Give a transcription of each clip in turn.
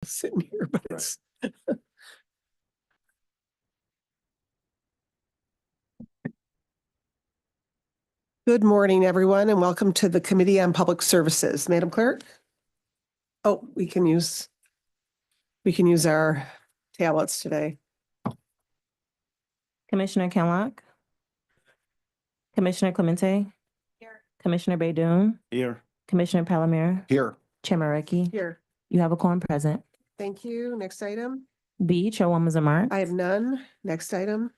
sitting here, but it's. Good morning, everyone, and welcome to the Committee on Public Services. Madam Clerk? Oh, we can use our tablets today. Commissioner Kenlock. Commissioner Clemente. Here. Commissioner Baydoun. Here. Commissioner Palomero. Here. Chair Marecki. Here. You have a quorum present. Thank you. Next item. B, Chairwoman Zamar. I have none. Next item.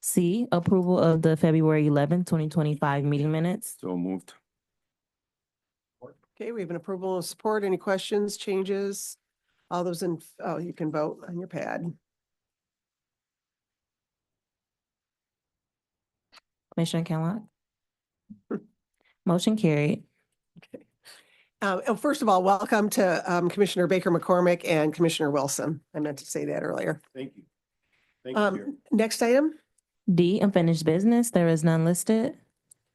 C, approval of the February 11, 2025 meeting minutes. So moved. Okay, we have an approval and support. Any questions, changes? All those in, oh, you can vote on your pad. Commissioner Kenlock. Motion carried. First of all, welcome to Commissioner Baker McCormick and Commissioner Wilson. I meant to say that earlier. Thank you. Thank you. Chair. Next item. D, unfinished business. There is none listed.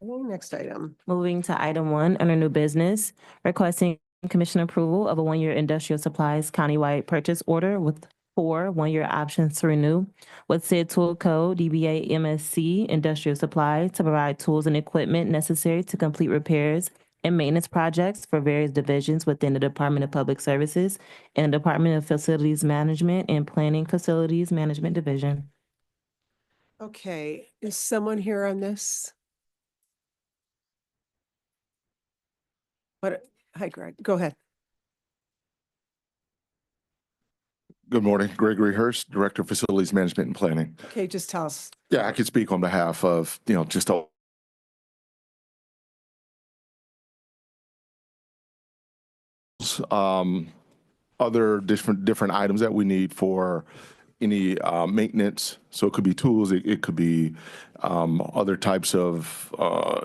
Okay, next item. Moving to item 1 under new business, requesting commission approval of a 1-year industrial supplies countywide purchase order with 4 1-year options to renew with Sid Tool Co. DBA MSC Industrial Supply to provide tools and equipment necessary to complete repairs and maintenance projects for various divisions within the Department of Public Services and the Department of Facilities Management and Planning Facilities Management Division. Okay, is someone here on this? What? Hi, Greg. Go ahead. Good morning. Gregory Hurst, Director of Facilities Management and Planning. Okay, just tell us. Yeah, I could speak on behalf of, just other different items that we need for any maintenance. So it could be tools, it could be other types of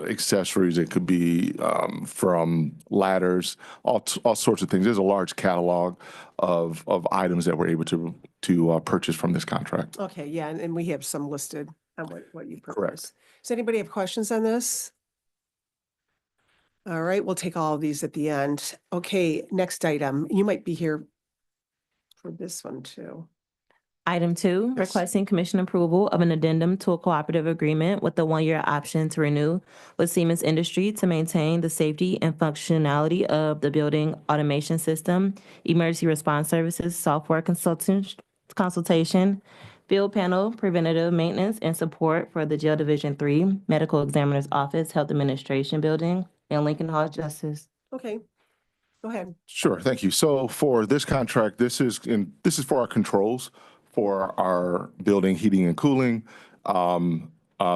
accessories. It could be from ladders, all sorts of things. There's a large catalog of items that we're able to purchase from this contract. Okay, yeah, and we have some listed on what you propose. Correct. Does anybody have questions on this? All right, we'll take all of these at the end. Okay, next item. You might be here for this one too. Item 2, Yes. requesting commission approval of an addendum to a cooperative agreement with the 1-year option to renew with Siemens Industry to maintain the safety and functionality of the building automation system, emergency response services, software consultation, field panel, preventative maintenance, and support for the Jail Division 3, Medical Examiner's Office, Health Administration Building, and Lincoln Hall Justice. Okay, go ahead. Sure, thank you. So for this contract, this is for our controls for our building heating and cooling,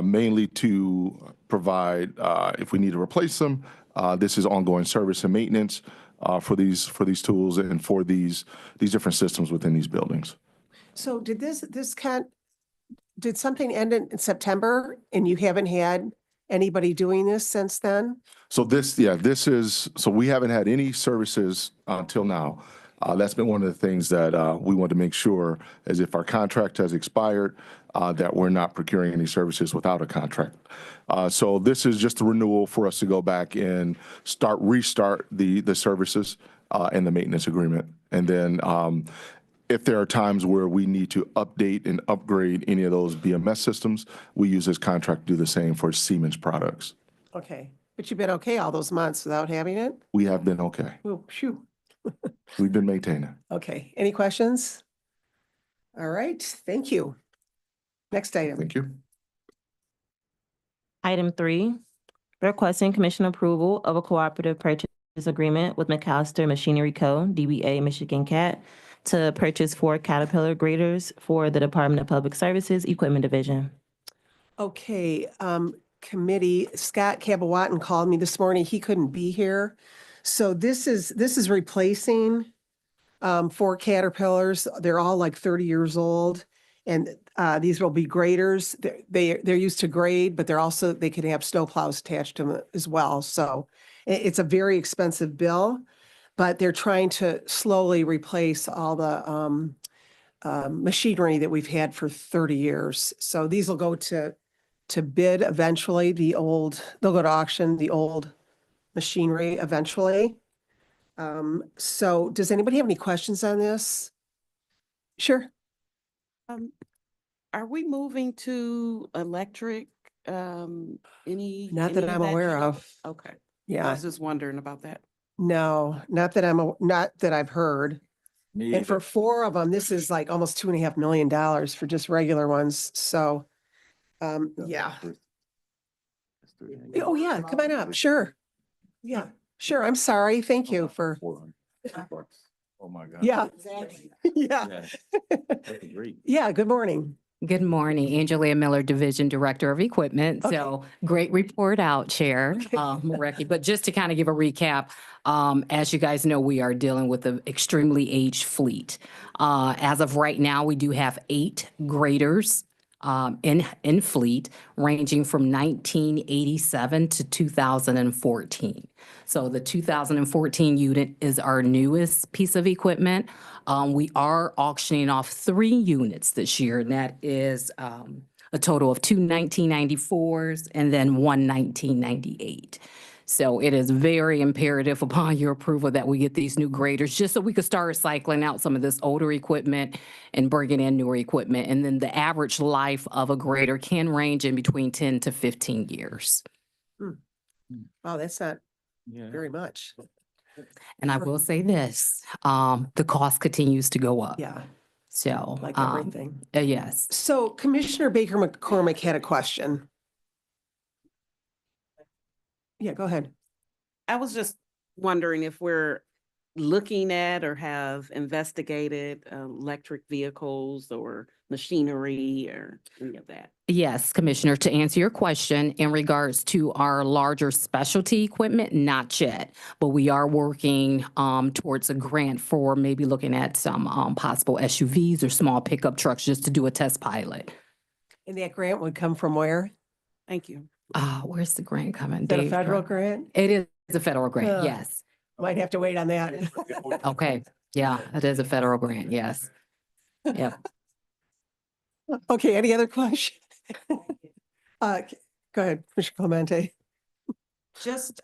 mainly to provide, if we need to replace them, this is ongoing service and maintenance for these tools and for these different systems within these buildings. So did something end in September and you haven't had anybody doing this since then? So we haven't had any services until now. That's been one of the things that we want to make sure, as if our contract has expired, that we're not procuring any services without a contract. So this is just a renewal for us to go back and restart the services and the maintenance agreement. And then if there are times where we need to update and upgrade any of those BMS systems, we use this contract to do the same for Siemens products. Okay, but you've been okay all those months without having it? We have been okay. Oh, phew. We've been maintaining. Okay, any questions? All right, thank you. Next item. Thank you. Item 3, requesting commission approval of a cooperative purchase agreement with McAllister Machinery Co., DBA Michigan Cat, to purchase 4 Caterpillar graders for the Department of Public Services Equipment Division. Okay, committee, Scott Cabawatton called me this morning. He couldn't be here. So this is replacing 4 Caterpillars. They're all like 30 years old. And these will be graders. They're used to grade, but they can have snow plows attached to them as well. So it's a very expensive bill, but they're trying to slowly replace all the machinery that we've had for 30 years. So these will go to bid eventually. They'll go to auction, the old machinery eventually. So does anybody have any questions on this? Sure. Are we moving to electric, any? Not that any I'm that aware kind of. Okay, I Yeah, was just wondering about that. no, not that I've heard. And for 4 of them, this is like almost $2.5 million for just regular ones. So, yeah. Oh, yeah, come on up. Sure. Yeah, sure. I'm sorry. Thank you for, Oh, my God. yeah. Yeah. That's great. Yeah, good morning. Good morning, Angelia Miller, Division Director of Equipment. Okay. So great report out, Chair Okay. Marecki. But just to kind of give a recap, as you guys know, we are dealing with an extremely aged fleet. As of right now, we do have 8 graders in fleet, ranging from 1987 to 2014. So the 2014 unit is our newest piece of equipment. We are auctioning off 3 units this year, and that is a total of 2 1994s and then 1 1998. So it is very imperative upon your approval that we get these new graders, just so we could start cycling out some of this older equipment and bringing in newer equipment. And then the average life of a grader can range in between 10 to 15 years. Oh, that's not very much. And I will say this, the cost continues to go up. Yeah, So, like everything. yes. So Commissioner Baker McCormick had a question. Yeah, go ahead. I was just wondering if we're looking at or have investigated electric vehicles or machinery or any of that. Yes, Commissioner, to answer your question in regards to our larger specialty equipment, not yet, but we are working towards a grant for maybe looking at some possible SUVs or small pickup trucks just to do a test pilot. And that grant would come from where? Thank you. Where's the grant coming? Is that a Dave? federal grant? It is a federal grant, Ugh. yes. Might have to wait on that. Okay, yeah, it is a federal grant, yes. Yeah. Okay, any other question? Go ahead, Commissioner Clemente. Just,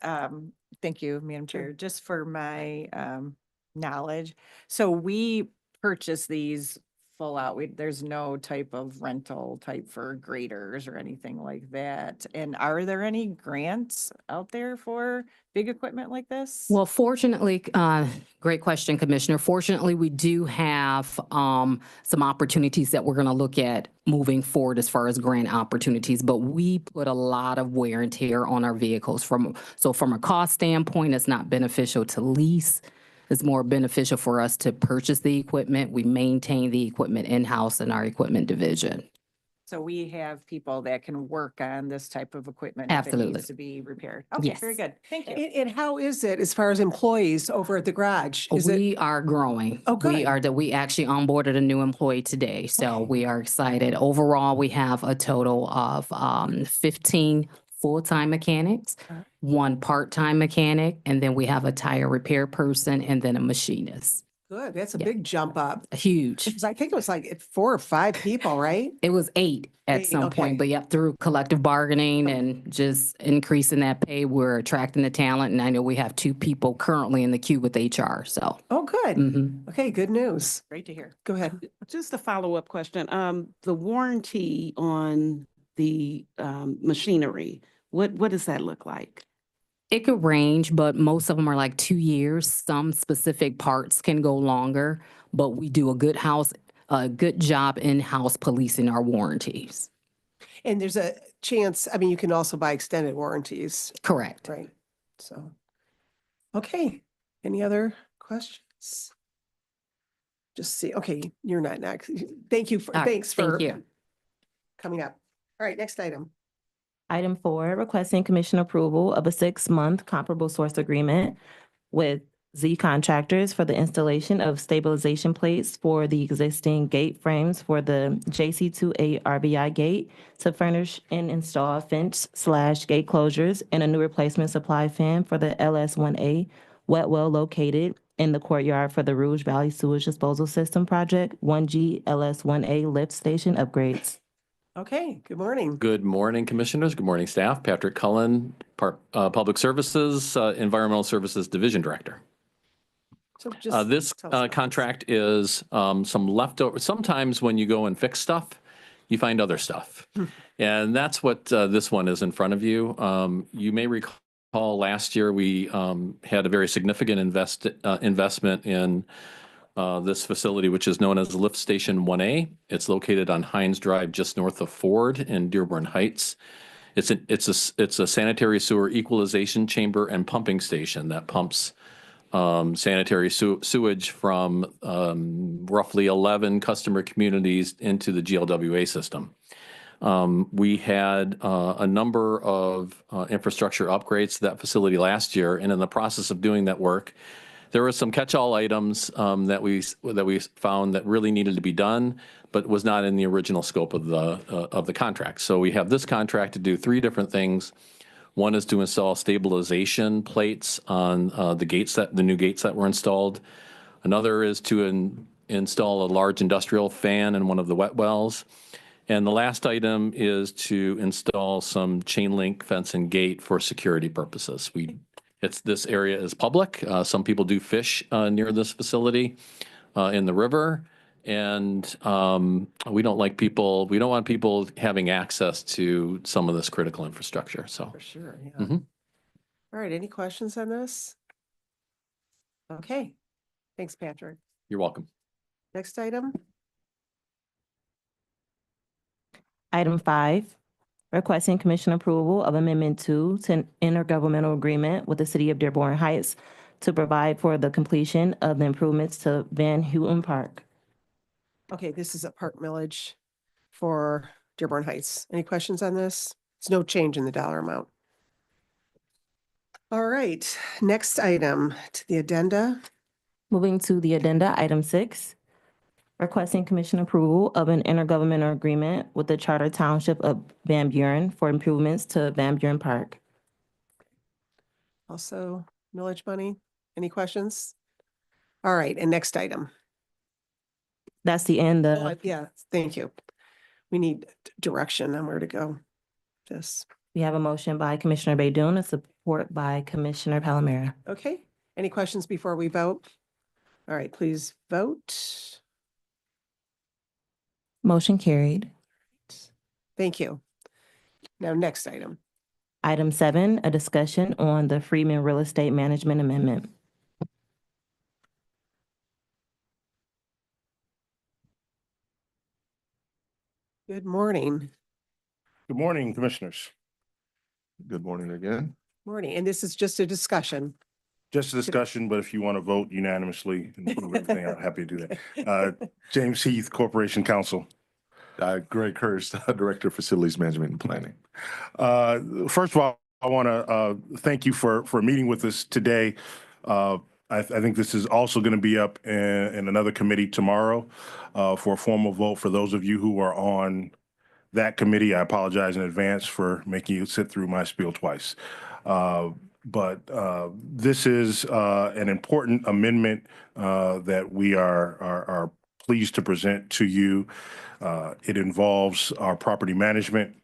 thank you, Madam Chair, just for my knowledge. So we purchase these full out. There's no type of rental type for graders or anything like that. And are there any grants out there for big equipment like this? Well, fortunately, great question, Commissioner. Fortunately, we do have some opportunities that we're going to look at moving forward as far as grant opportunities, but we put a lot of wear and tear on our vehicles. From a cost standpoint, it's not beneficial to lease. It's more beneficial for us to purchase the equipment. We maintain the equipment in-house in our equipment division. So we have people that can work on this type of equipment if it Absolutely. needs to be repaired. Okay, very Yes. good. Thank you. And how is it as far as employees over at the garage? Is it, We are growing. Oh, good. We actually onboarded a new employee today, so we are excited. Overall, we have a total of 15 full-time mechanics, 1 part-time mechanic, and then we have a tire repair person and then a machinist. good, that's a Yeah. big jump up. Huge. Because I think it was like 4 or 5 people, right? It was 8 at 8, some okay. point, but yep, through collective bargaining and just increasing that pay, we're attracting the talent. And I know we have 2 people currently in the queue with HR, so. Oh, good. Mhm. Okay, good news. Great to hear. Go ahead. Just a follow-up question. The warranty on the machinery, what does that look like? It could range, but most of them are like 2 years. Some specific parts can go longer, but we do a good job in-house policing our warranties. And there's a chance, I mean, you can also buy extended warranties, Correct. right? So, okay, any other questions? Just see, okay, you're not next. Thank you for, All right, thanks for Thank you. coming up. All right, next item. Item 4, requesting commission approval of a 6-month comparable source agreement with Z Contractors for the installation of stabilization plates for the existing gate frames for the JC28 RBI gate to furnish and install fence/gate closures and a new replacement supply fan for the LS1A wet well located in the courtyard for the Rouge Valley Sewage Disposal System Project 1G LS1A lift station upgrades. Okay, good morning. Good morning, Commissioners. Good morning, staff. Patrick Cullen, Public Services, Environmental Services Division Director. So just This tell us about this. contract is some leftover, sometimes when you go and fix stuff, you find other stuff. And that's what this one is in front of you. You may recall last year, we had a very significant investment in this facility, which is known as Lift Station 1A. It's located on Hines Drive, just north of Ford in Dearborn Heights. It's a sanitary sewer equalization chamber and pumping station that pumps sanitary sewage from roughly 11 customer communities into the GLWA system. We had a number of infrastructure upgrades to that facility last year, and in the process of doing that work, there were some catch-all items that we found that really needed to be done, but was not in the original scope of the contract. So we have this contract to do 3 different things. One is to install stabilization plates on the new gates that were installed. Another is to install a large industrial fan in one of the wet wells. And the last item is to install some chain link fence and gate for security purposes. This area is public. Some people do fish near this facility in the river. And we don't want people having access to some of this critical infrastructure, so. For sure, yeah. Mhm. All right, any questions on this? Okay, thanks, Patrick. You're welcome. Next item? Item 5, requesting commission approval of Amendment 2 to an intergovernmental agreement with the City of Dearborn Heights to provide for the completion of the improvements to Van Houten Park. Okay, this is a park millage for Dearborn Heights. Any questions on this? It's no change in the dollar amount. All right, next item to the addenda. Moving to the addenda, item 6, requesting commission approval of an intergovernmental agreement with the Charter Township of Van Buren for improvements to Van Buren Park. Also millage money. Any questions? All right, and next item. That's the end Oh, of, yeah, thank you. We need direction on where to go. This, we have a motion by Commissioner Baydun, a support by Commissioner Palomero. okay? Any questions before we vote? All right, please vote. Motion carried. Thank you. Now, next item. Item 7, a discussion on the Freeman Real Estate Management Amendment. Good morning. Good morning, Commissioners. Good morning again. Morning, and this is just a discussion. Just a discussion, but if you want to vote unanimously and approve everything, I'm happy to do that. James Heath, Corporation Counsel. Greg Hurst, Director of Facilities Management and Planning. First of all, I want to thank you for meeting with us today. I think this is also going to be up in another committee tomorrow for a formal vote. For those of you who are on that committee, I apologize in advance for making you sit through my spiel twice. But this is an important amendment that we are pleased to present to you. It involves our property management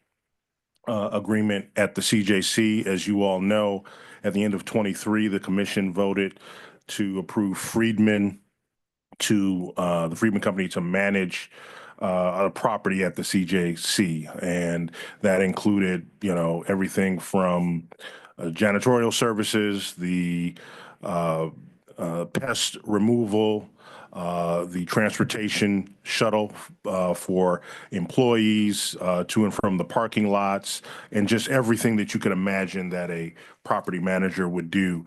agreement at the CJC. As you all know, at the end of 23, the commission voted to approve Freedman to the Freedman Company to manage a property at the CJC, and that included, everything from janitorial services, the pest removal, the transportation shuttle for employees to and from the parking lots, and just everything that you could imagine that a property manager would do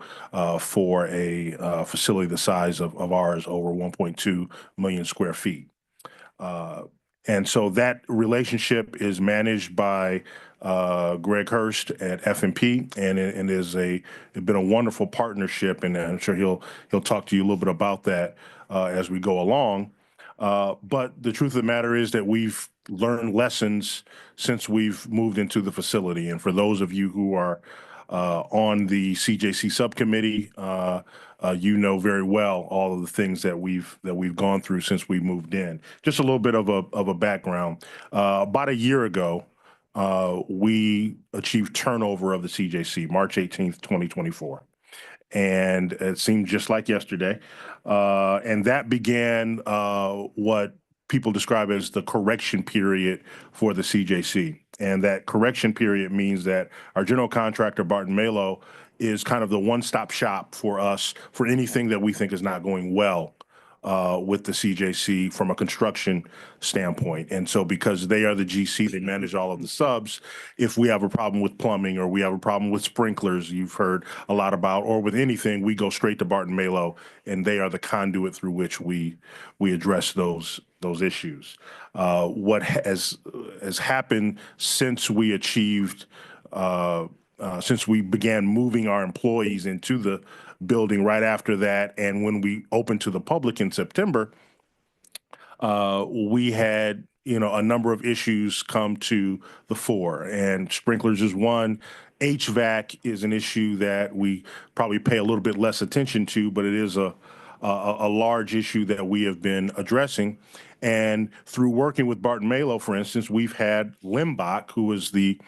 for a facility the size of ours, over 1.2 million square feet. And so that relationship is managed by Greg Hurst at F&P, and it's been a wonderful partnership, and I'm sure he'll talk to you a little bit about that as we go along. But the truth of the matter is that we've learned lessons since we've moved into the facility, and for those of you who are on the CJC subcommittee, you know very well all of the things that we've gone through since we moved in. Just a little bit of a background. About a year ago, we achieved turnover of the CJC, March 18th, 2024. and it seemed just like yesterday. And that began what people describe as the correction period for the CJC. And that correction period means that our general contractor, Barton Malow, is kind of the one-stop shop for us for anything that we think is not going well with the CJC from a construction standpoint. And so because they are the GC, they manage all of the subs. If we have a problem with plumbing or we have a problem with sprinklers, you've heard a lot about, or with anything, we go straight to Barton Malow, and they are the conduit through which we address those issues. What has happened since we achieved since we began moving our employees into the building right after that, and when we opened to the public in September, we had a number of issues come to the fore, and sprinklers is one. HVAC is an issue that we probably pay a little bit less attention to, but it is a large issue that we have been addressing. And through working with Barton Malow, for instance, we've had Limbach, who is the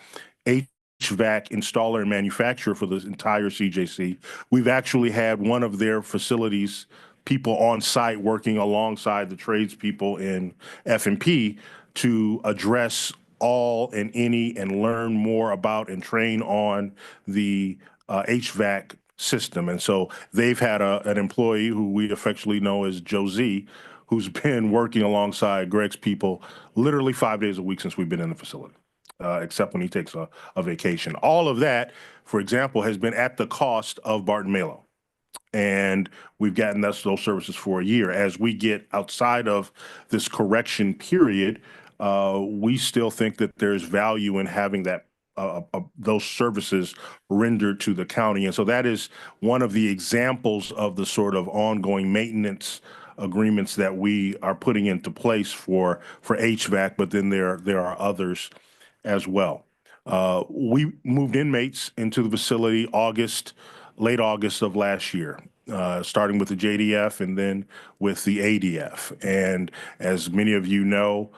HVAC installer and manufacturer for the entire CJC. We've actually had one of their facilities people on site working alongside the tradespeople in F&P to address all and any and learn more about and train on the HVAC system. And so they've had an employee who we affectionately know as Josie, who's been working alongside Greg's people literally 5 days a week since we've been in the facility. Except when he takes a vacation. All of that, for example, has been at the cost of Barton Malow. And we've gotten those services for a year. As we get outside of this correction period, we still think that there's value in having that those services rendered to the county. And so that is one of the examples of the sort of ongoing maintenance agreements that we are putting into place for HVAC, but then there are others as well. We moved inmates into the facility late August of last year, starting with the JDF and then with the ADF. And as many of you know,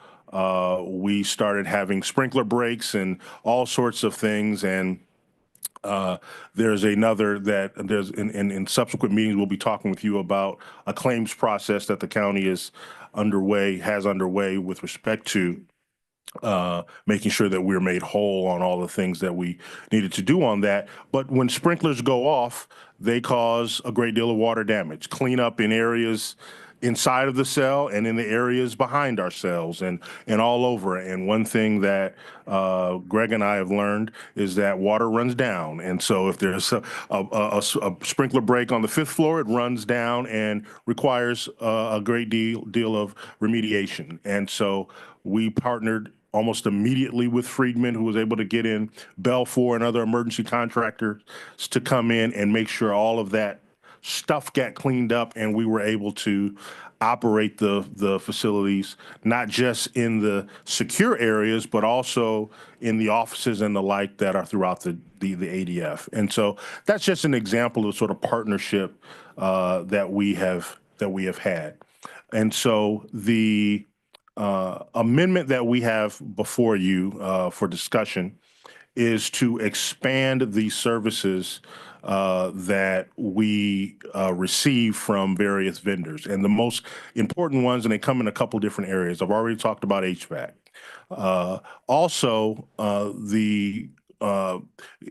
we started having sprinkler breaks and all sorts of things. And there's another that there's in subsequent meetings, we'll be talking with you about a claims process that the county has underway with respect to making sure that we're made whole on all the things that we needed to do on that. But when sprinklers go off, they cause a great deal of water damage, cleanup in areas inside of the cell and in the areas behind our cells and all over. And one thing that Greg and I have learned is that water runs down. And so if there's a sprinkler break on the 5th floor, it runs down and requires a great deal of remediation. And so we partnered almost immediately with Friedman, who was able to get in Belfour and other emergency contractors to come in and make sure all of that stuff got cleaned up, and we were able to operate the facilities, not just in the secure areas, but also in the offices and the like that are throughout the ADF. And so that's just an example of sort of partnership that we have had. And so the amendment that we have before you for discussion is to expand the services that we receive from various vendors. And the most important ones, and they come in a couple different areas. I've already talked about HVAC. Also,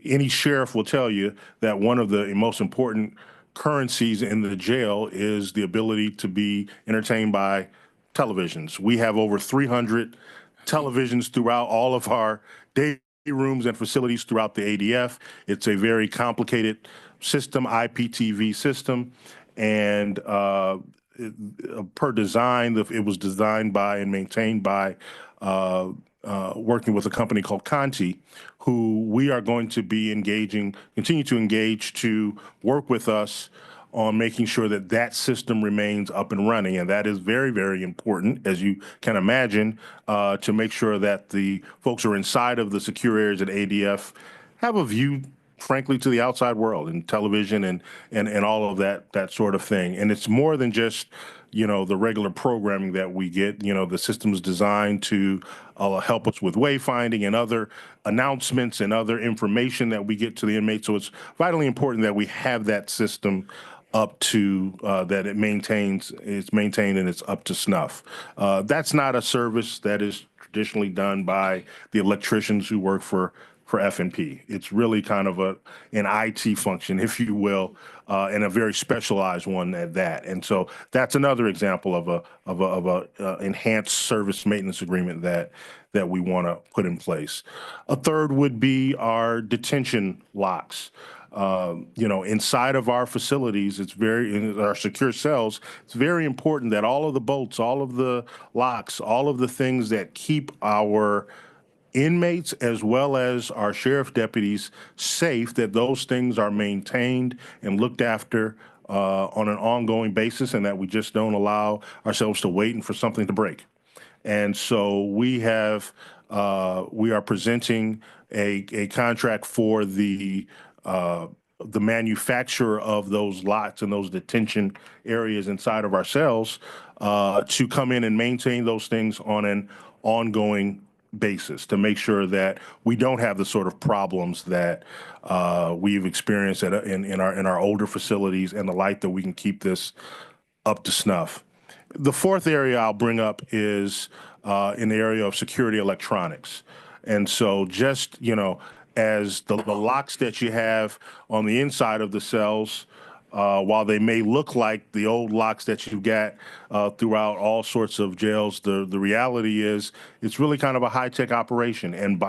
any sheriff will tell you that one of the most important currencies in the jail is the ability to be entertained by televisions. We have over 300 televisions throughout all of our day rooms and facilities throughout the ADF. It's a very complicated system, IPTV system, and per design, it was designed by and maintained by working with a company called Conti, who we are going to be continue to engage to work with us on making sure that that system remains up and running. And that is very, very important, as you can imagine, to make sure that the folks who are inside of the secure areas at ADF have a view, frankly, to the outside world and television and all of that sort of thing. And it's more than just the regular programming that we get. The system's designed to help us with wayfinding and other announcements and other information that we get to the inmates. So it's vitally important that we have that system up to that it's maintained and it's up to snuff. That's not a service that is traditionally done by the electricians who work for F&P. It's really kind of an IT function, if you will, and a very specialized one at that. And so that's another example of a enhanced service maintenance agreement that we want to put in place. A third would be our detention locks. Inside of our facilities, in our secure cells, it's very important that all of the bolts, all of the locks, all of the things that keep our inmates as well as our sheriff deputies safe, that those things are maintained and looked after on an ongoing basis, and that we just don't allow ourselves to wait and for something to break. And so we are presenting a contract for the manufacturer of those lots and those detention areas inside of our cells to come in and maintain those things on an ongoing basis, to make sure that we don't have the sort of problems that we've experienced in our older facilities, and the like, that we can keep this up to snuff. The fourth area I'll bring up is in the area of security electronics. And so just, as the locks that you have on the inside of the cells, while they may look like the old locks that you get throughout all sorts of jails, the reality is it's really kind of a high-tech operation. And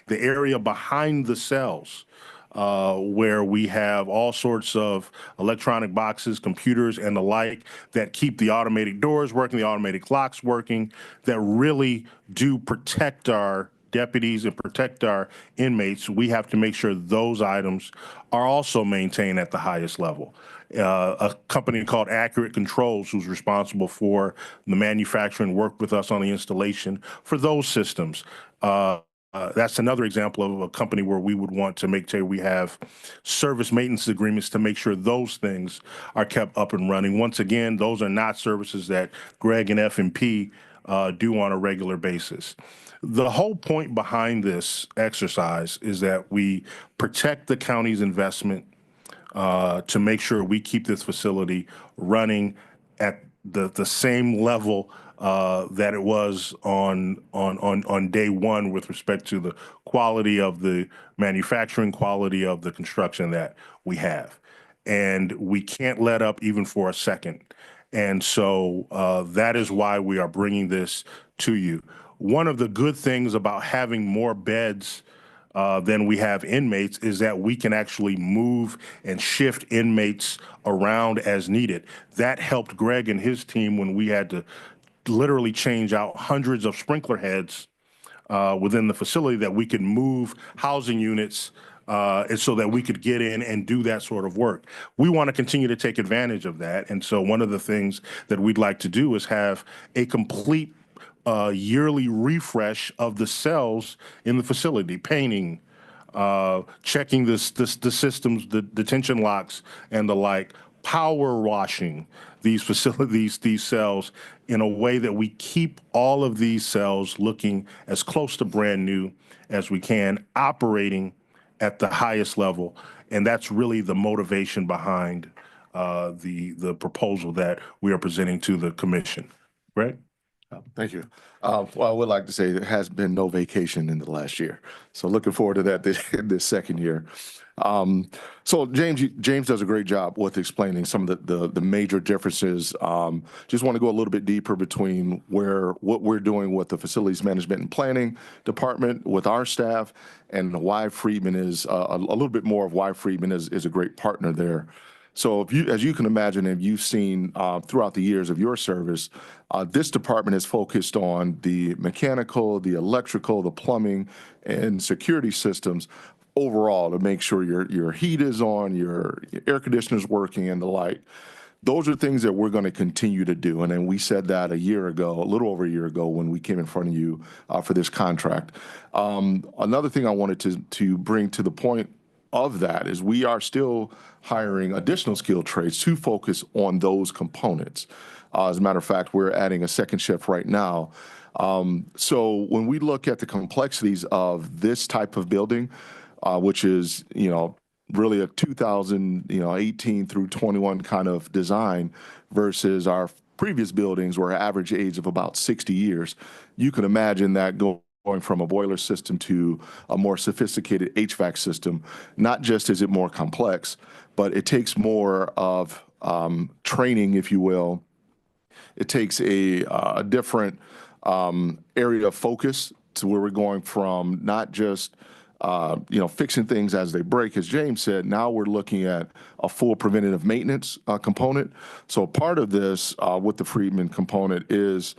the area behind the cells, where we have all sorts of electronic boxes, computers, and the like, that keep the automated doors working, the automated clocks working, that really do protect our deputies and protect our inmates, we have to make sure those items are also maintained at the highest level. A company called Accurate Controls, who's responsible for the manufacturing, worked with us on the installation for those systems. That's another example of a company where we would want to make sure we have service maintenance agreements to make sure those things are kept up and running. Once again, those are not services that Greg and F&P do on a regular basis. The whole point behind this exercise is that we protect the county's investment to make sure we keep this facility running at the same level that it was on day one, with respect to the quality of the manufacturing, quality of the construction that we have. And we can't let up even for a second. And so that is why we are bringing this to you. One of the good things about having more beds than we have inmates is that we can actually move and shift inmates around as needed. That helped Greg and his team when we had to literally change out hundreds of sprinkler heads within the facility, that we could move housing units and so that we could get in and do that sort of work. We want to continue to take advantage of that. And so one of the things that we'd like to do is have a complete yearly refresh of the cells in the facility, painting, checking the systems, the detention locks and the like, power washing these facilities, these cells, in a way that we keep all of these cells looking as close to brand new as we can, operating at the highest level. And that's really the motivation behind the proposal that we are presenting to the commission. Greg? Thank you. Well, I would like to say there has been no vacation in the last year. So looking forward to that this second year. So James does a great job with explaining some of the major differences. Just want to go a little bit deeper between what we're doing with the facilities management and planning department with our staff, and why Freedman is a little bit more of why Freedman is a great partner there. So as you can imagine, and you've seen throughout the years of your service, this department is focused on the mechanical, the electrical, the plumbing, and security systems overall, to make sure your heat is on, your air conditioner's working, and the like. Those are things that we're going to continue to do. And then we said that a little over a year ago, when we came in front of you for this contract. Another thing I wanted to bring to the point of that is we are still hiring additional skilled trades to focus on those components. As a matter of fact, we're adding a second shift right now. So when we look at the complexities of this type of building, which is, really a 2018 through 21 kind of design versus our previous buildings were average age of about 60 years. You can imagine that going from a boiler system to a more sophisticated HVAC system. Not just is it more complex, but it takes more of training, if you will. It takes a different area of focus to where we're going from not just fixing things as they break, as James said. Now we're looking at a full preventative maintenance component. So part of this with the Freedman component is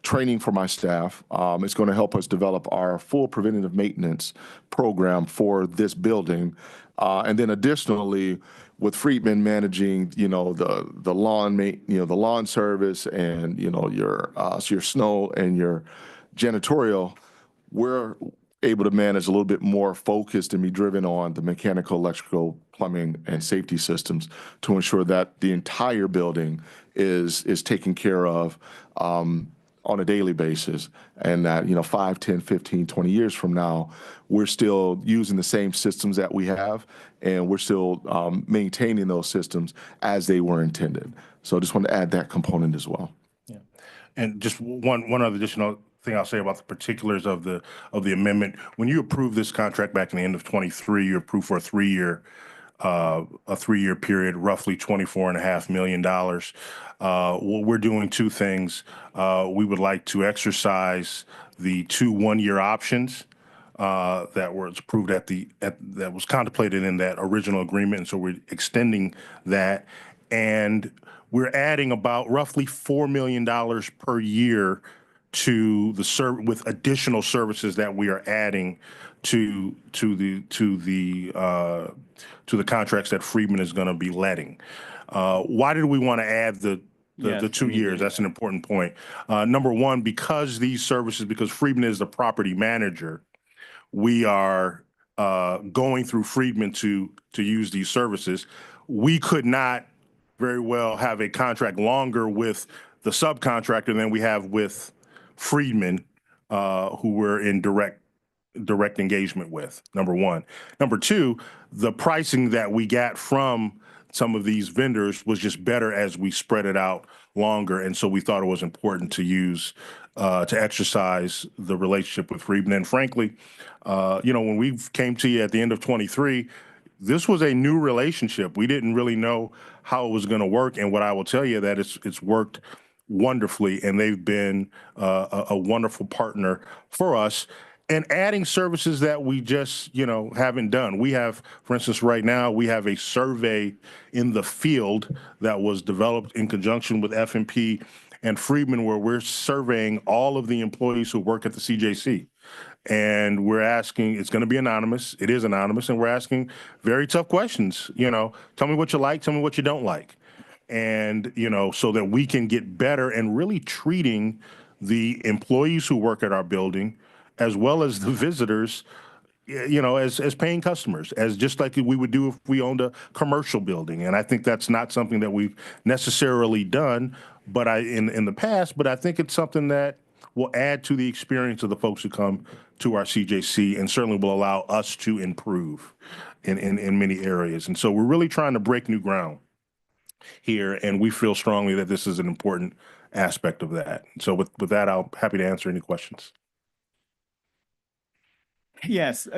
training for my staff. It's going to help us develop our full preventative maintenance program for this building. And then additionally, with Freedman managing, the lawn, the lawn service and, your snow and your janitorial, we're able to manage a little bit more focused and be driven on the mechanical, electrical, plumbing, and safety systems to ensure that the entire building is taken care of on a daily basis, and that 5, 10, 15, 20 years from now, we're still using the same systems that we have, and we're still maintaining those systems as they were intended. So I just wanted to add that component as well. Yeah. And just one other additional thing I'll say about the particulars of the amendment. When you approved this contract back in the end of 23, you approved for a three-year period, roughly $24.5 million. Well, we're doing two things. We would like to exercise the 2 one-year options that were approved that was contemplated in that original agreement, and so we're extending that, and we're adding about roughly $4 million per year to the with additional services that we are adding to the contracts that Freedman is going to be letting. Why did we want to add the 2 years? That's an important point. Number one, because Freedman is the property manager, we are going through Freedman to use these services. We could not very well have a contract longer with the subcontractor than we have with Freedman, who we're in direct engagement with, number one. Number two, the pricing that we got from some of these vendors was just better as we spread it out longer. And so we thought it was important to exercise the relationship with Freedman. And frankly, when we came to you at the end of 23, this was a new relationship. We didn't really know how it was going to work. And what I will tell you that it's worked wonderfully, and they've been a wonderful partner for us, and adding services that we just haven't done. We have, for instance, right now we have a survey in the field that was developed in conjunction with F&P and Freedman, where we're surveying all of the employees who work at the CJC. And we're asking, it's going to be anonymous. It is anonymous. And we're asking very tough questions. Tell me what you like, tell me what you don't like. And, so that we can get better and really treating the employees who work at our building, as well as the visitors, as paying customers, as just like we would do if we owned a commercial building. And I think that's not something that we've necessarily done, but in the past, but I think it's something that will add to the experience of the folks who come to our CJC, and certainly will allow us to improve in many areas. And so we're really trying to break new ground here, and we feel strongly that this is an important aspect of that. So with that, I'm happy to answer any questions. Yes,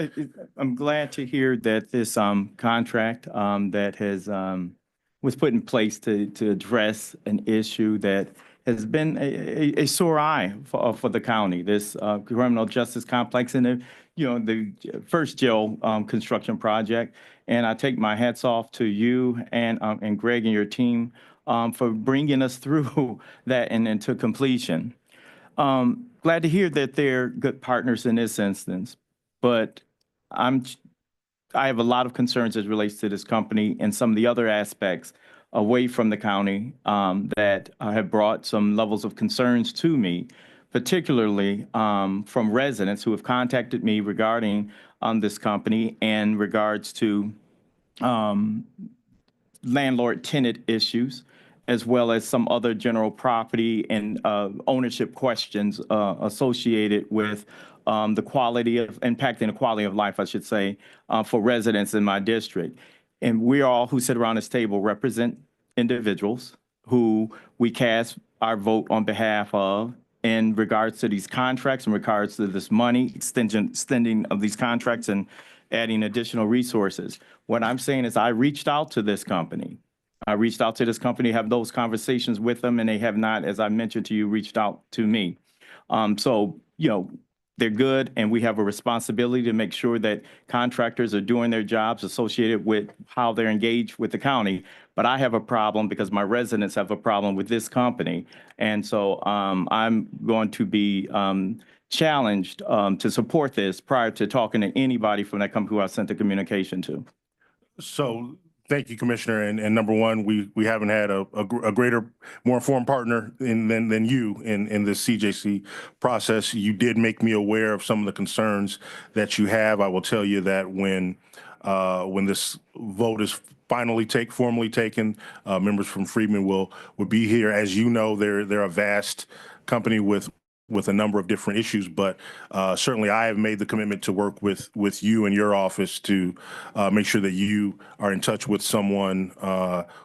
I'm glad to hear that this contract that was put in place to address an issue that has been a sore eye for the county, this criminal justice complex and the first jail construction project. And I take my hats off to you and Greg and your team for bringing us through that and to completion. Glad to hear that they're good partners in this instance, but I have a lot of concerns as it relates to this company and some of the other aspects away from the county that have brought some levels of concerns to me, particularly from residents who have contacted me regarding this company in regards to landlord-tenant issues as well as some other general property and ownership questions associated with the quality of, impacting the quality of life, I should say, for residents in my district. And we all who sit around this table represent individuals who we cast our vote on behalf of in regards to these contracts, in regards to this money, extending of these contracts and adding additional resources. What I'm saying is I reached out to this company. Have those conversations with them, and they have not, as I mentioned to you, reached out to me. So, you know, they're good, and we have a responsibility to make sure that contractors are doing their jobs associated with how they're engaged with the county. But I have a problem because my residents have a problem with this company. And so I'm going to be challenged to support this prior to talking to anybody from that company who I sent the communication to. So thank you, Commissioner. And number one, we haven't had a greater, more informed partner than you in this CJC process. You did make me aware of some of the concerns that you have. I will tell you that when this vote is formally taken, members from Freedman will be here. As you know, they're a vast company with a number of different issues, but certainly I have made the commitment to work with you and your office to make sure that you are in touch with someone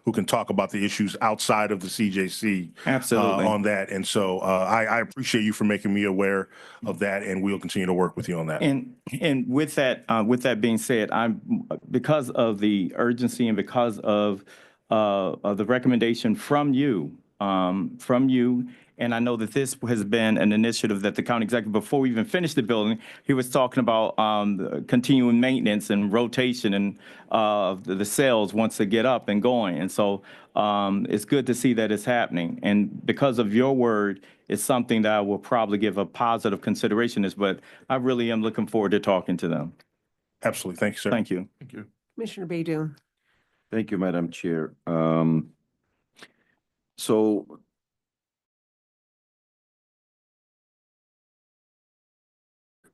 who can talk about the issues outside of the CJC. Absolutely. On that. And so I appreciate you for making me aware of that, and we'll continue to work with you on that. And with that being said, because of the urgency and because of the recommendation from you, and I know that this has been an initiative that the county executive, before we even finished the building, he was talking about continuing maintenance and rotation and the cells once they get up and going. And so it's good to see that it's happening. And because of your word, it's something that I will probably give a positive consideration is, but I really am looking forward to talking to them. Absolutely. Thank you, sir. Thank you. Thank you. Commissioner Baydun. Thank you, Madam Chair. So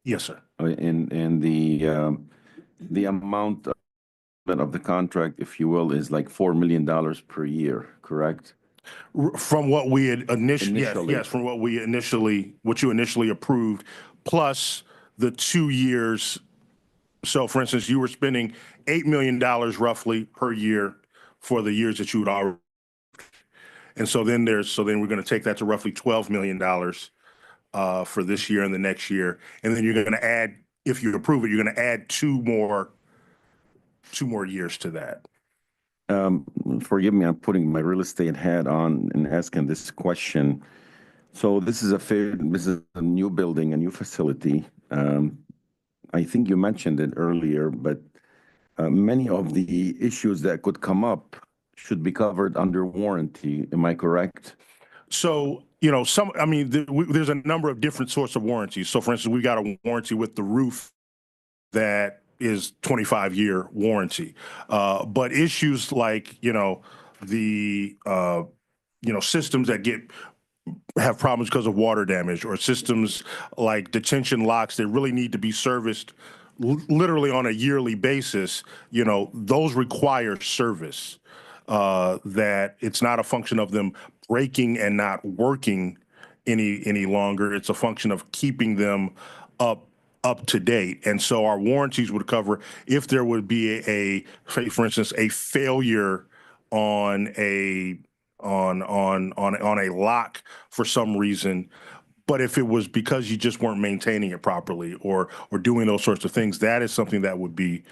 Yes, sir. and the amount of the contract, if you will, is like $4 million per year, correct? From what we had initially, Initially. yes, from what you initially approved, plus the 2 years. So for instance, you were spending $8 million roughly per year for the years that you would already. And so then we're going to take that to roughly $12 million for this year and the next year. And then you're going to add, if you approve it, you're going to add two more years to that. Forgive me, I'm putting my real estate hat on and asking this question. So this is a new building, a new facility. I think you mentioned it earlier, but many of the issues that could come up should be covered under warranty. Am I correct? So, you know, there's a number of different sorts of warranties. So for instance, we got a warranty with the roof that is 25-year warranty. But issues like, the systems that have problems because of water damage, or systems like detention locks that really need to be serviced literally on a yearly basis, those require service. That it's not a function of them breaking and not working any longer. It's a function of keeping them up to date. And so our warranties would cover if there would be for instance, a failure on a lock for some reason. But if it was because you just weren't maintaining it properly or doing those sorts of things, that is something that would be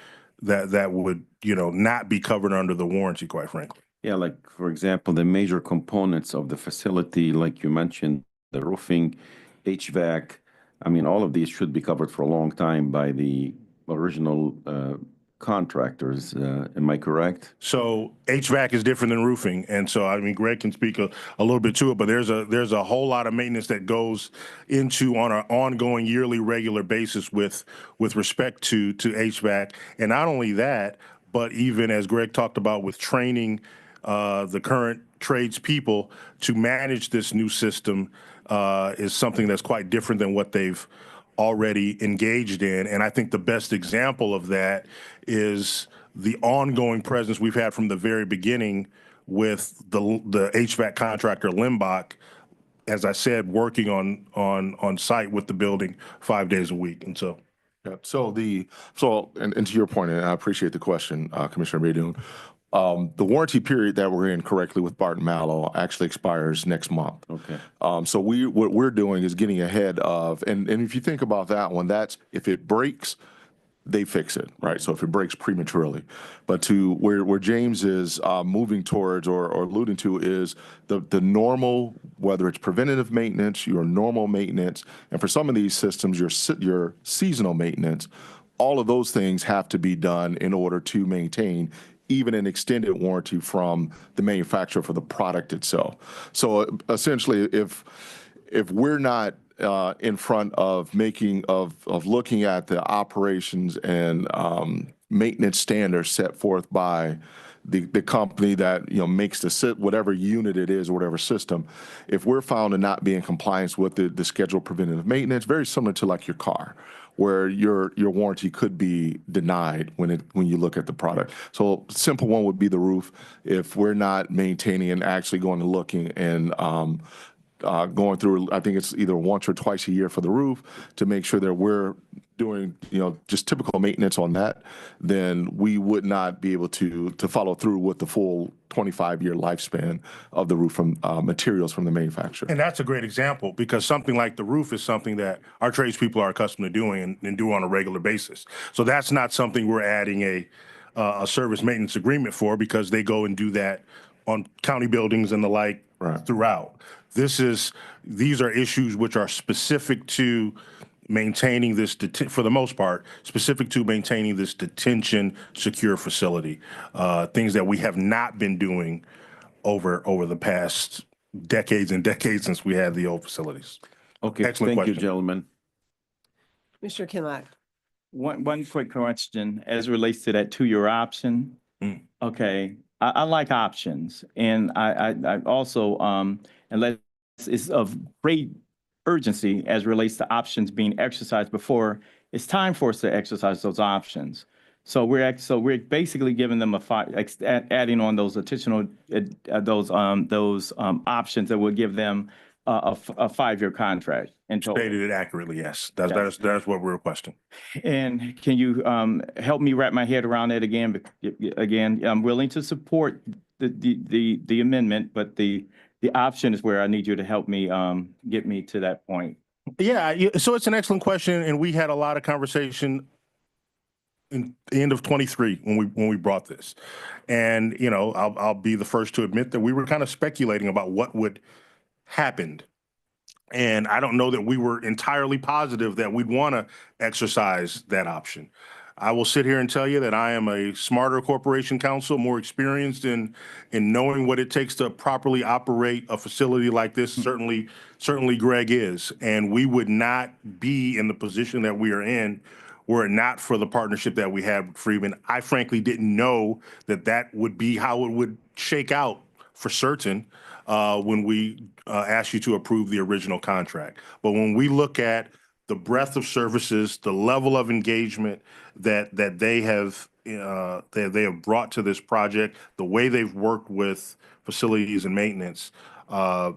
that would not be covered under the warranty, quite frankly. Yeah, like for example, the major components of the facility, like you mentioned, the roofing, HVAC. I mean, all of these should be covered for a long time by the original contractors. Am I correct? So HVAC is different than roofing, and so I mean, Greg can speak a little bit to it. But there's a whole lot of maintenance that goes into on an ongoing, yearly, regular basis with respect to HVAC, and not only that, but even as Greg talked about with training the current tradespeople to manage this new system is something that's quite different than what they've already engaged in. And I think the best example of that is the ongoing presence we've had from the very beginning with the HVAC contractor Limbach, as I said, working on site with the building 5 days a week. And so, Yeah, and to your point, and I appreciate the question, Commissioner Maydoun. The warranty period that we're in correctly with Barton Mallow actually expires next month. Okay. So what we're doing is getting ahead of, and if you think about that one, that's if it breaks, they fix it, right? So if it breaks prematurely, but to where James is moving towards or alluding to is the normal, whether it's preventative maintenance, your normal maintenance, and for some of these systems, your seasonal maintenance, all of those things have to be done in order to maintain even an extended warranty from the manufacturer for the product itself. So essentially, if we're not in front of looking at the operations and maintenance standards set forth by the company that makes whatever unit it is or whatever system, if we're found to not be in compliance with the scheduled preventative maintenance, very similar to like your car, where your warranty could be denied when you look at the product. So simple one would be the roof. If we're not maintaining and actually going and looking and going through, I think it's either once or twice a year for the roof to make sure that we're doing, just typical maintenance on that, then we would not be able to follow through with the full 25-year lifespan of the roof from materials from the manufacturer. and that's a great example because something like the roof is something that our tradespeople are accustomed to doing and do on a regular basis. So that's not something we're adding a service maintenance agreement for because they go and do that on county buildings and the like throughout. These are issues which are specific to maintaining this, for the most part, specific to maintaining this detention secure facility. Things that we have not been doing over the past decades and decades since we had the old facilities. Okay, Excellent thank you, question. gentlemen. Mr. Kinlock. One quick question as it relates to that 2-year option. Okay, I like options, and I also unless it's of great urgency as it relates to options being exercised before it's time for us to exercise those options. So we're basically giving them adding on those additional those options that will give them a 5-year contract. And Stated it accurately, yes. That's what we're requesting. And can you help me wrap my head around that again? Again, I'm willing to support the amendment, but the option is where I need you to help me get me to that point. Yeah, so it's an excellent question, and we had a lot of conversation in the end of 23 when we brought this. And I'll be the first to admit that we were kind of speculating about what would happen. And I don't know that we were entirely positive that we'd want to exercise that option. I will sit here and tell you that I am a smarter corporation counsel, more experienced in knowing what it takes to properly operate a facility like this. Certainly Greg is. And we would not be in the position that we are in were it not for the partnership that we have with Freeman. I frankly didn't know that would be how it would shake out for certain when we asked you to approve the original contract. But when we look at the breadth of services, the level of engagement that they have brought to this project, the way they've worked with facilities and maintenance, I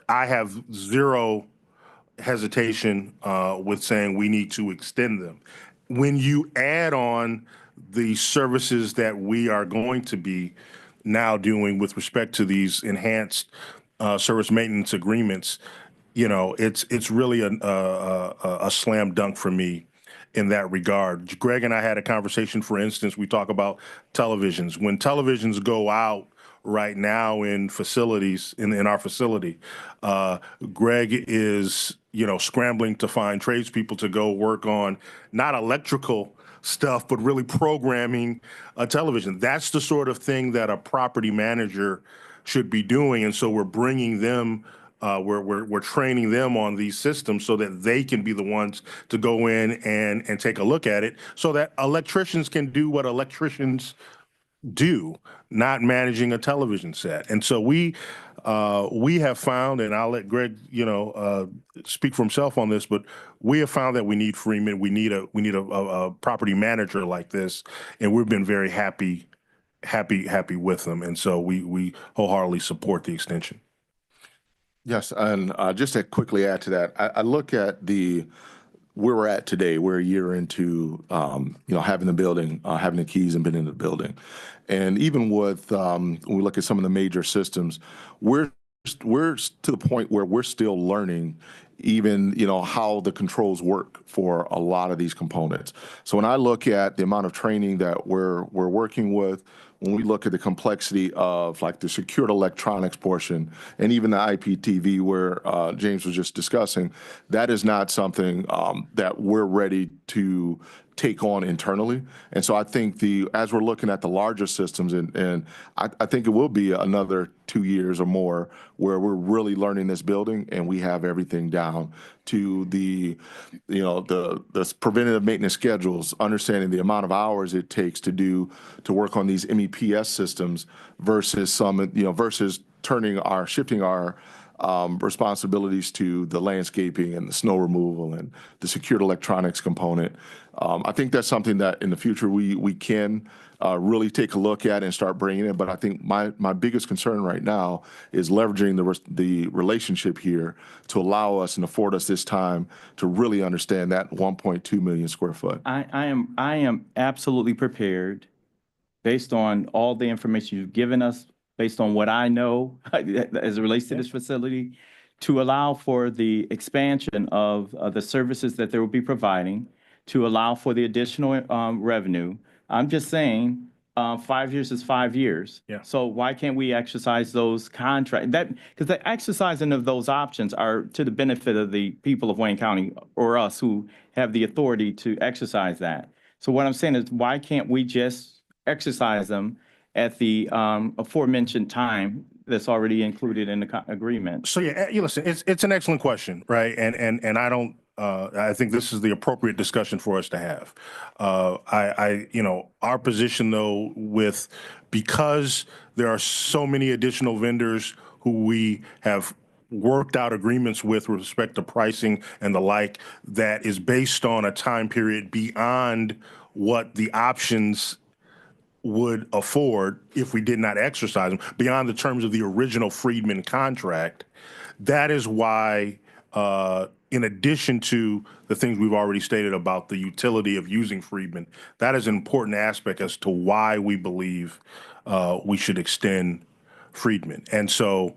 have zero hesitation with saying we need to extend them. When you add on the services that we are going to be now doing with respect to these enhanced service maintenance agreements, it's really a slam dunk for me in that regard. Greg and I had a conversation, for instance, we talk about televisions. When televisions go out right now in facilities, in our facility, Greg is, scrambling to find tradespeople to go work on not electrical stuff, but really programming a television. That's the sort of thing that a property manager should be doing. And so we're bringing them, we're training them on these systems so that they can be the ones to go in and take a look at it so that electricians can do what electricians do, not managing a television set. And so we have found, and I'll let Greg, speak for himself on this, but we have found that we need Freeman. We need a property manager like this, and we've been very happy happy with them. And so we wholeheartedly support the extension. Yes, and just to quickly add to that, I look at where we're at today. We're a year into having the building, having the keys and been in the building, and even with when we look at some of the major systems, we're to the point where we're still learning even how the controls work for a lot of these components. So when I look at the amount of training that we're working with, when we look at the complexity of like the secured electronics portion and even the IPTV where James was just discussing, that is not something that we're ready to take on internally. And so I think as we're looking at the larger systems, and I think it will be another 2 years or more where we're really learning this building and we have everything down to the preventative maintenance schedules, understanding the amount of hours it takes to work on these MEPS systems versus shifting our responsibilities to the landscaping and the snow removal and the secured electronics component. I think that's something that in the future we can really take a look at and start bringing it. But I think my biggest concern right now is leveraging the relationship here to allow us and afford us this time to really understand that 1.2 million square foot. I am absolutely prepared, based on all the information you've given us, based on what I know as it relates to this facility, to allow for the expansion of the services that they will be providing, to allow for the additional revenue. I'm just saying, 5 years is 5 years. Yeah. So why can't we exercise those contracts? Because the exercising of those options are to the benefit of the people of Wayne County or us who have the authority to exercise that. So what I'm saying is, why can't we just exercise them at the aforementioned time that's already included in the agreement? So yeah, listen, it's an excellent question, right? And I don't. I think this is the appropriate discussion for us to have. Our position though, because there are so many additional vendors who we have worked out agreements with respect to pricing and the like, that is based on a time period beyond what the options would afford if we did not exercise them, beyond the terms of the original Freedman contract. That is why, in addition to the things we've already stated about the utility of using Freedman, that is an important aspect as to why we believe we should extend Freedman. And so,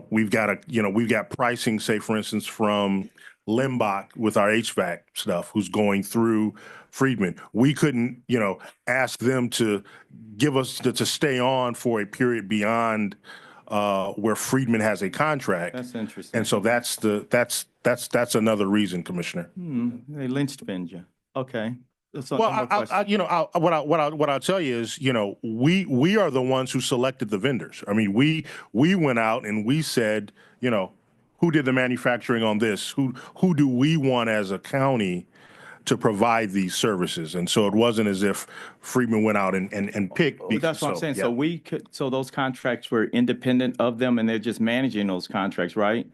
we've got pricing, say for instance, from Limbach with our HVAC stuff, who's going through Freedman. We couldn't, ask them to give us to stay on for a period beyond where Freedman has a contract. That's interesting. And so that's another reason, Commissioner. They lynched you. Okay. So, Well, no more questions. what I'll tell you is, we are the ones who selected the vendors. I mean, we went out and we said, who did the manufacturing on this? Who do we want as a county to provide these services? And so it wasn't as if Freedman went out and picked. Well, that's what I'm saying. Yeah. So those contracts were independent of them and they're just managing those contracts, right?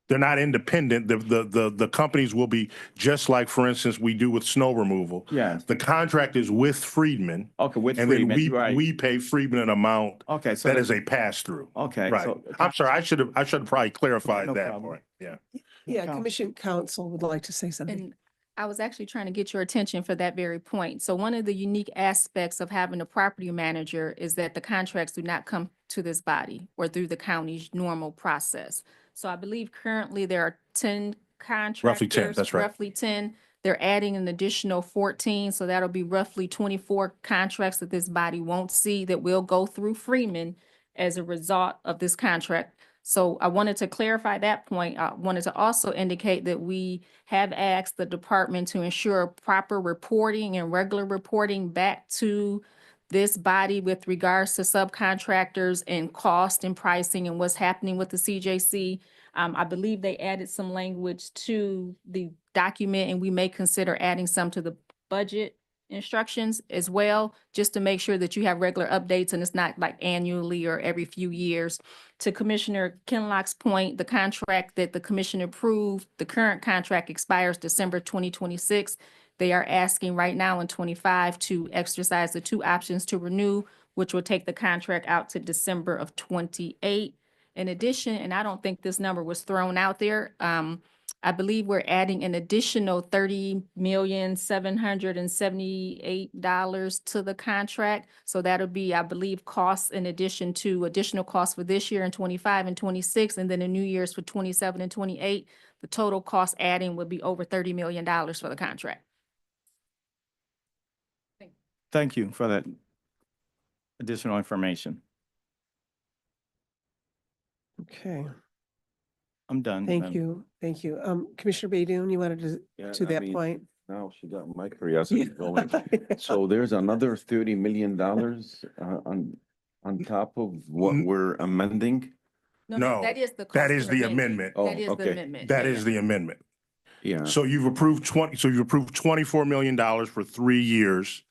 They're not independent. The companies will be just like, for instance, we do with snow removal. Yes. The contract is with Freedman. Okay, with And Freedman, then right. we pay Freedman an amount Okay, so that is a pass-through. Okay, Right. so- I'm sorry, I should have probably clarified No that problem. point. Yeah. Yeah, Commission Counsel would like to say something. And I was actually trying to get your attention for that very point. So one of the unique aspects of having a property manager is that the contracts do not come to this body or through the county's normal process. So I believe currently there are 10 contractors. Roughly 10, that's right. Roughly 10. They're adding an additional 14, so that'll be roughly 24 contracts that this body won't see that will go through Freeman as a result of this contract. So I wanted to clarify that point. I wanted to also indicate that we have asked the department to ensure proper reporting and regular reporting back to this body with regards to subcontractors and cost and pricing and what's happening with the CJC. I believe they added some language to the document and we may consider adding some to the budget instructions as well, just to make sure that you have regular updates and it's not like annually or every few years. To Commissioner Kinlock's point, the contract that the commission approved, the current contract expires December 2026. They are asking right now in 25 to exercise the two options to renew which will take the contract out to December of 28. In addition, and I don't think this number was thrown out there, I believe we're adding an additional $30,778 to the contract. So that'll be, I believe, costs in addition to additional costs for this year in 25 and 26, and then the new years for 27 and 28. The total cost adding would be over $30 million for the contract. Thank you for that additional information. Okay, I'm done. thank Madam. you, thank you. Commissioner Baydun, you wanted to I that mean, point? Now she got my curiosity going. So there's another $30 million on top of what we're amending? No, That is the. that cost is of the amendment. amendment. Oh, That is the okay. amendment. That Yeah, is the amendment. Yeah, So you've approved $24 million for 3 years.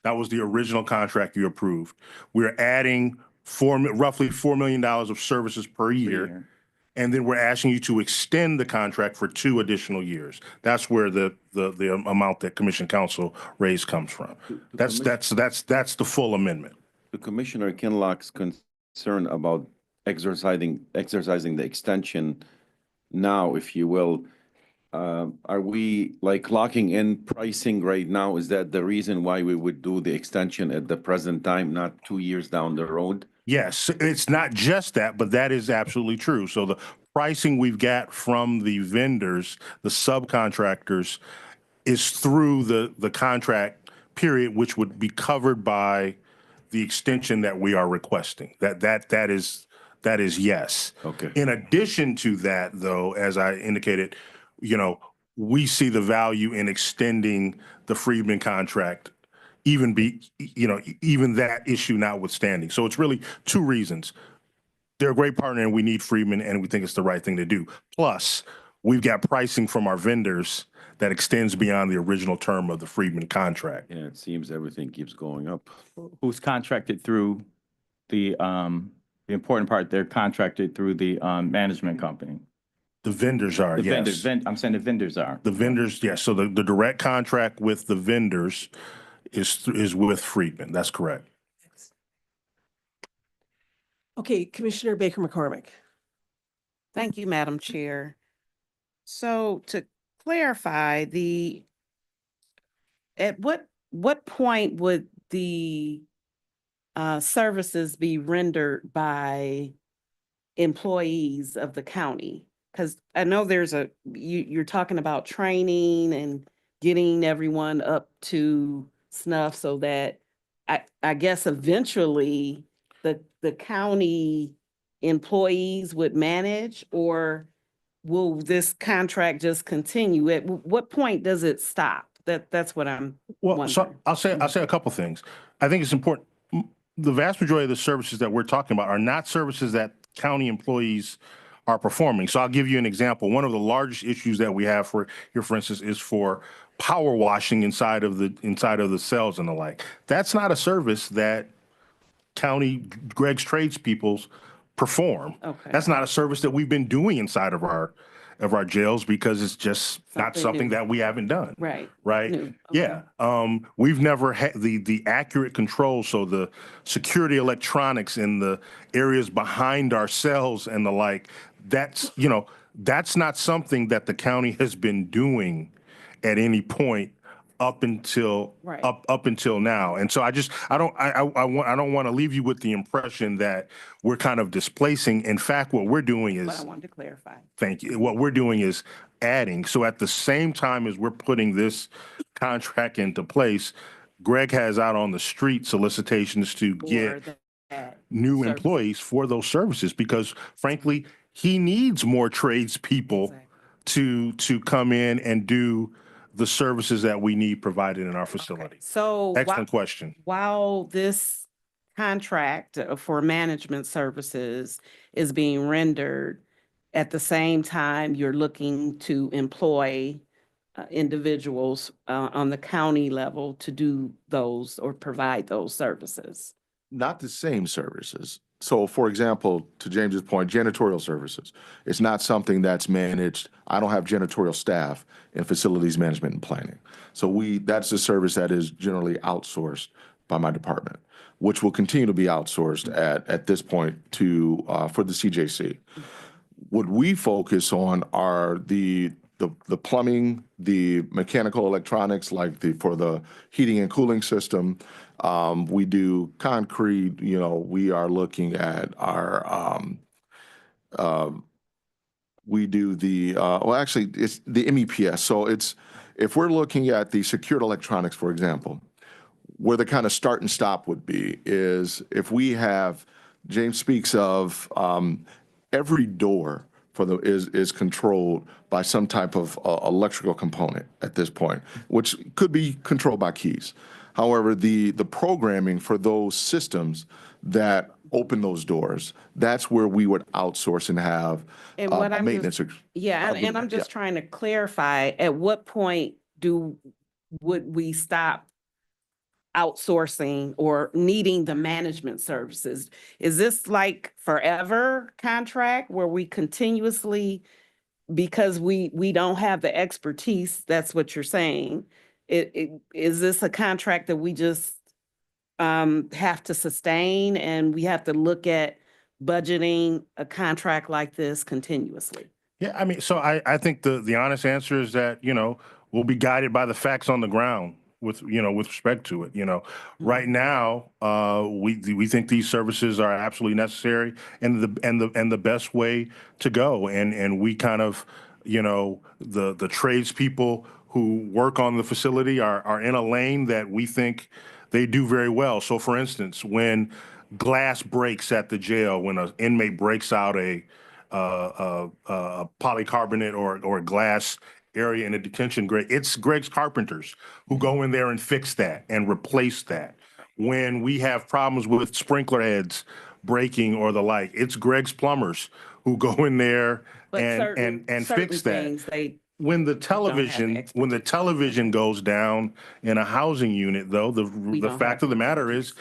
That was the original contract you approved. We're adding roughly $4 million of services per year. And then we're asking you to extend the contract for 2 additional years. That's where the amount that Commission Council raised comes from. That's the full amendment. the Commissioner Kinlock's concern about exercising the extension now, if you will. Are we like locking in pricing right now? Is that the reason why we would do the extension at the present time, not 2 years down the road? Yes, it's not just that, but that is absolutely true. So the pricing we've got from the vendors, the subcontractors, is through the contract period, which would be covered by the extension that we are requesting. That is yes. Okay. In addition to that, though, as I indicated, we see the value in extending the Freedman contract, even that issue notwithstanding. So it's really 2 reasons. They're a great partner and we need Freedman and we think it's the right thing to do. Plus, we've got pricing from our vendors that extends beyond the original term of the Freedman contract. Yeah, it seems everything keeps going up. Who's contracted through the important part, they're contracted through the management company. The vendors are, The yes. vendors, I'm saying the vendors are. The vendors, yes. So the direct contract with the vendors is with Freedman. That's correct. Okay, Commissioner Baker McCormick. Thank you, Madam Chair. So to clarify, at what point would the services be rendered by employees of the county? Because I know you're talking about training and getting everyone up to snuff so that I guess eventually the county employees would manage, or will this contract just continue? At what point does it stop? That's what I'm Well, so wondering. I'll say a couple things. I think it's important. The vast majority of the services that we're talking about are not services that county employees are performing. So I'll give you an example. One of the largest issues that we have for instance, is for power washing inside of the cells and the like. That's not a service that county Greg's tradespeoples perform. Okay. That's not a service that we've been doing inside of our jails because it's just not Something something new. that we haven't done. Right. Right? New. Yeah. We've never had the accurate control. So the security electronics in the areas behind our cells and the like, that's not something that the county has been doing at any point up until Right. up until now. And so I don't want to leave you with the impression that we're kind of displacing. In fact, what we're doing But I is, wanted to clarify. thank you. What we're doing is adding. So at the same time as we're putting this contract into place, Greg has out on the street solicitations to get that new service. employees for those services because frankly, he needs more tradespeople Exactly. to come in and do the services that we need provided in our facility. So Excellent question. while this contract for management services is being rendered, at the same time, you're looking to employ individuals on the county level to do those or provide those services. Not the same services. So for example, to James's point, janitorial services. It's not something that's managed. I don't have janitorial staff in facilities management and planning. So that's a service that is generally outsourced by my department, which will continue to be outsourced at this point to, for the CJC. What we focus on are the plumbing, the mechanical electronics, like for the heating and cooling system. We do concrete, we are looking at our, we do the, well, actually, it's the MEPS. So if we're looking at the secured electronics, for example, where the kind of start and stop would be is if we have, James speaks of every door is controlled by some type of electrical component at this point, which could be controlled by keys. However, the programming for those systems that open those doors, that's where we would outsource and have And what I'm maintenance. and I'm just trying to clarify, at what point would we stop outsourcing or needing the management services? Is this like forever contract where we continuously, because we don't have the expertise, that's what you're saying? Is this a contract that we just have to sustain, and we have to look at budgeting a contract like this continuously? Yeah, I mean, so I think the honest answer is that, we'll be guided by the facts on the ground with respect to it. Right now, we think these services are absolutely necessary and the best way to go. And we kind of, the tradespeople who work on the facility are in a lane that we think they do very well. So for instance, when glass breaks at the jail, when an inmate breaks out a polycarbonate or a glass area in a detention grade, it's Greg's Carpenters who go in there and fix that and replace that. When we have problems with sprinkler heads breaking or the like, it's Greg's Plumbers who go in there and fix that. When the television goes down in a housing unit, though, the fact of the matter is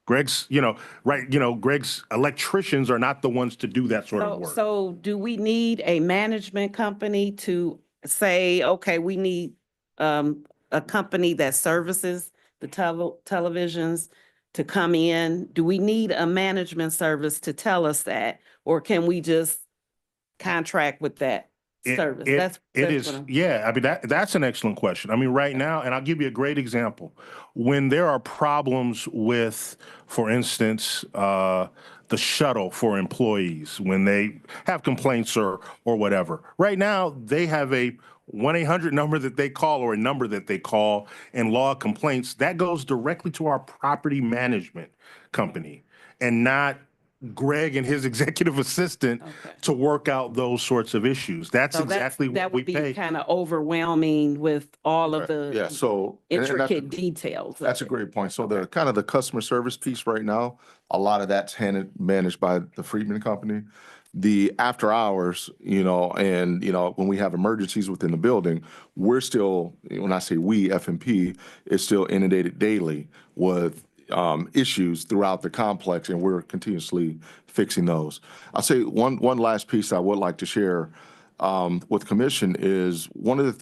Greg's, Greg's electricians are not the ones to do that sort of work. So do we need a management company to say, okay, we need a company that services the televisions to come in? Do we need a management service to tell us that? Or can we just contract with that service? Yeah, I mean, that's an excellent question. I mean, right now, and I'll give you a great example. When there are problems with, for instance, the shuttle for employees, when they have complaints or whatever, right now they have a 1-800 number that they call, or a number that they call and log complaints. That goes directly to our property management company and not Greg and his executive assistant to work out those sorts of issues. That's exactly what we pay. That would be kind of overwhelming with all of the intricate details. That's a great point. So the kind of the customer service piece right now, a lot of that's managed by the Friedman Company. The after hours, and when we have emergencies within the building, we're still, when I say we, FMP is still inundated daily with issues throughout the complex, and we're continuously fixing those. I'll say one last piece I would like to share with Commission is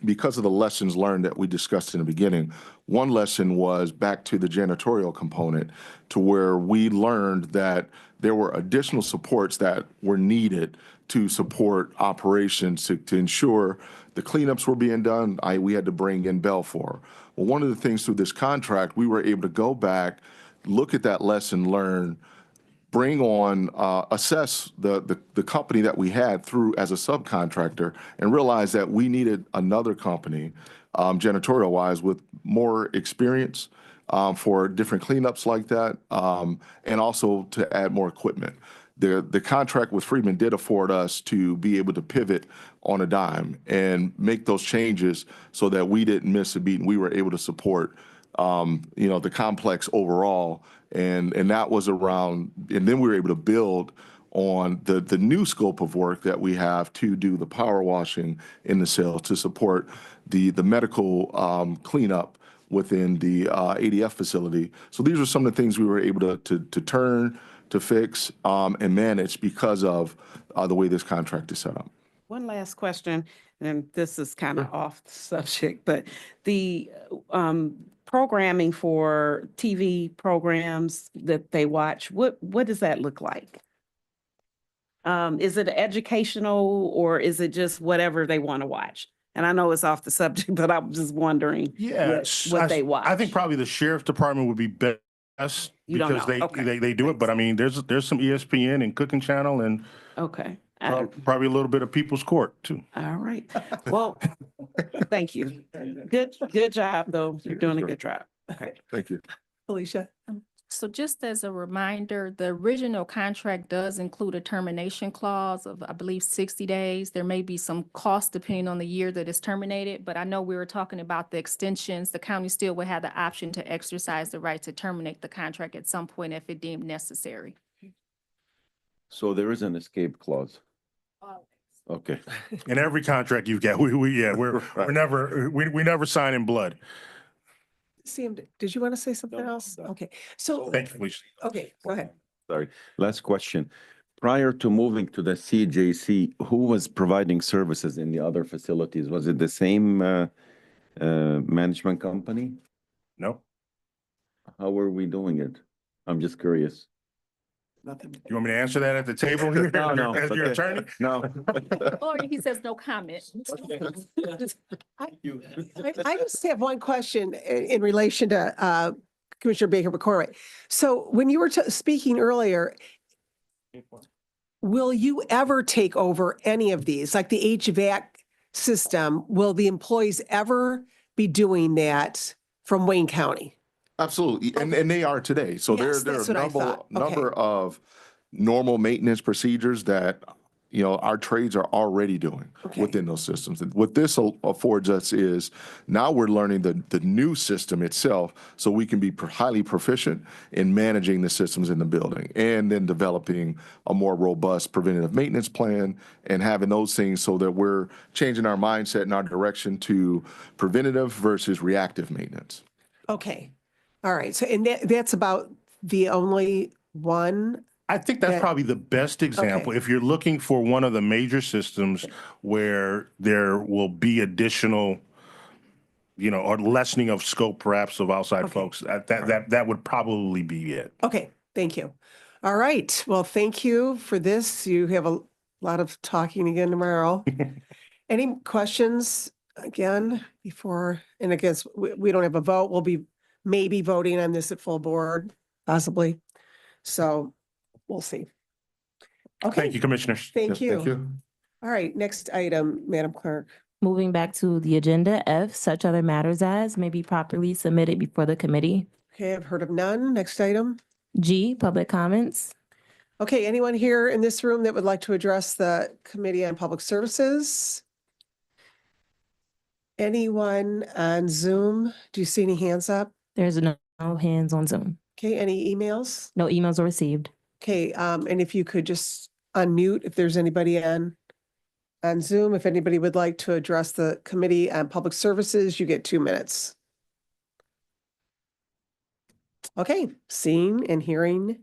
because of the lessons learned that we discussed in the beginning. One lesson was back to the janitorial component, to where we learned that there were additional supports that were needed to support operations to ensure the cleanups were being done. We had to bring in Belfour. Well, one of the things through this contract, we were able to go back, look at that lesson learned, bring on, assess the company that we had through as a subcontractor, and realize that we needed another company, janitorial wise, with more experience for different cleanups like that, and also to add more equipment. The contract with Friedman did afford us to be able to pivot on a dime and make those changes so that we didn't miss a beat and we were able to support the complex overall. And that was around, and then we were able to build on the new scope of work that we have to do the power washing in the cells to support the medical cleanup within the ADF facility. So these are some of the things we were able to turn, to fix, and manage because of the way this contract is set up. One last question. and this is kind of off the subject, but the programming for TV programs that they watch, what does that look like? Is it educational or is it just whatever they want to watch? And I know it's off the subject, but I'm just wondering what they watch. I think probably the sheriff department would be best You don't because know. Okay. they do it. But I mean, there's some ESPN and Cooking Channel and Okay. probably a little bit of People's Court too. All right. Well, thank you. Good job, though. You're doing a good job. Okay. Thank you. Felicia? So just as a reminder, the original contract does include a termination clause of, I believe, 60 days. There may be some cost depending on the year that is terminated, but I know we were talking about the extensions. The county still would have the option to exercise the right to terminate the contract at some point if it deemed necessary. So there is an escape clause. Okay. In every contract you've got, we're never sign in blood. Sam, did you want to say something else? Okay, so, Thank you, Felicia. okay, go ahead. Sorry. Last question. Prior to moving to the CJC, who was providing services in the other facilities? Was it the same management company? No? How were we doing it? I'm just curious. You want me to answer that at the table here? No, As your okay. attorney? No. Or he says no comment. I just have one question in relation to Commissioner Baker McCormick. So when you were speaking earlier, will you ever take over any of these, like the HVAC system? Will the employees ever be doing that from Wayne County? Absolutely. And they are today. So Yes, there are that's a what I thought. Okay. number of normal maintenance procedures that, you know, our trades are already doing Okay. within those systems. And what this affords us is now we're learning the new system itself so we can be highly proficient in managing the systems in the building and then developing a more robust preventative maintenance plan and having those things so that we're changing our mindset and our direction to preventative versus reactive maintenance. Okay, all right. So, and that's about the only one? I think that's That- probably the best example. Okay. If you're looking for one of the major systems where there will be additional, you know, or lessening of scope perhaps of outside Okay. folks, that would probably be it. Okay, thank you. All right, well, thank you for this. You have a lot of talking again tomorrow. Any questions again before, and I guess we don't have a vote. We'll be maybe voting on this at full board, possibly. So we'll see. Okay, Thank you, Commissioners. thank Yes, you. All right, next item, Madam Clerk. Moving back to the agenda, F, such other matters as may be properly submitted before the committee. Okay, I've heard of none. Next item. G, public comments. Okay, anyone here in this room that would like to address the Committee on Public Services? Anyone on Zoom? Do you see any hands up? There's no hands on Zoom. Okay, any emails? No emails were received. Okay, and if you could just unmute if there's anybody on Zoom, if anybody would like to address the Committee on Public Services, you get 2 minutes. Okay, seeing and hearing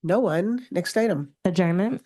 no one. Next item. Adjournment.